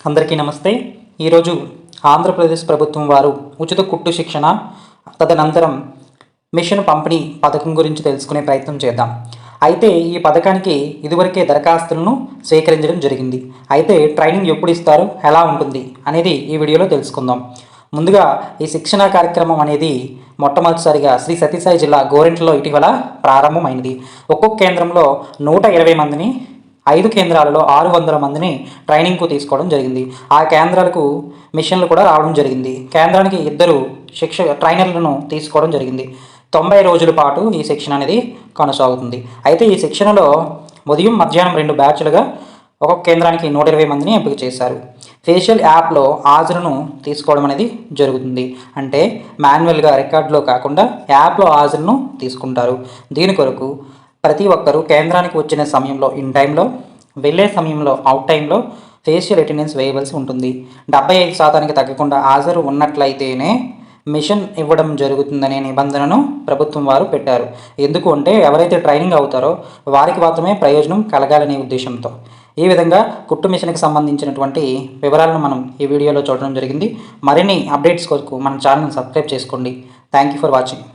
అందరికీ నమస్తే. ఈరోజు ఆంధ్రప్రదేశ్ ప్రభుత్వం వారు ఉచిత కుట్టు శిక్షణ తదనంతరం మిషన్ పంపిణీ పథకం గురించి తెలుసుకునే ప్రయత్నం చేద్దాం. అయితే ఈ పథకానికి ఇదివరకే దరఖాస్తులను స్వీకరించడం జరిగింది. అయితే ట్రైనింగ్ ఎప్పుడు ఇస్తారు, ఎలా ఉంటుంది అనేది ఈ వీడియోలో తెలుసుకుందాం. ముందుగా ఈ శిక్షణ కార్యక్రమం అనేది మొట్టమొదటిసారిగా శ్రీ సత్యసాయి జిల్లా గోరెంట్లలో ఇటీవల ప్రారంభమైంది. ఒక్కొక్క కేంద్రంలో 120 మందిని, 5 కేంద్రాలలో 600 మందిని ట్రైనింగ్కు తీసుకోవడం జరిగింది. ఆ కేంద్రాలకు మిషన్లు కూడా రావడం జరిగింది. కేంద్రానికి 2 ట్రైనర్లను తీసుకోవడం జరిగింది. 90 రోజుల పాటు ఈ శిక్షణ అనేది కొనసాగుతుంది. అయితే ఈ శిక్షణలో ఉదయం మధ్యాహ్నం 2 బ్యాచ్లుగా ఒక్కొక్క కేంద్రానికి 120 మందిని ఎంపిక చేశారు. ఫేషియల్ యాప్లో హాజరును తీసుకోవడం అనేది జరుగుతుంది. అంటే మాన్యువల్గా రికార్డులో కాకుండా యాప్లో హాజరును తీసుకుంటారు. దీని కొరకు ప్రతి ఒక్కరూ కేంద్రానికి వచ్చిన సమయంలో ఇన్ టైంలో, వెళ్ళే సమయంలో అవుట్ టైంలో ఫేషియల్ అటెండెన్స్ వేయవలసి ఉంటుంది. 75% తగ్గకుండా హాజరు ఉన్నట్లయితేనే మిషన్ ఇవ్వడం జరుగుతుందనే నిబంధనను ప్రభుత్వం వారు పెట్టారు. ఎందుకు అంటే ఎవరైతే ట్రైనింగ్ అవుతారో వారికి మాత్రమే ప్రయోజనం కలగాలనే ఉద్దేశంతో. ఈ విధంగా కుట్టు మిషన్కి సంబంధించినటువంటి వివరాలను మనం ఈ వీడియోలో చూడడం జరిగింది. మరిన్ని అప్డేట్స్ కొరకు మన ఛానల్ని సబ్స్క్రైబ్ చేసుకోండి. Thank you for watching.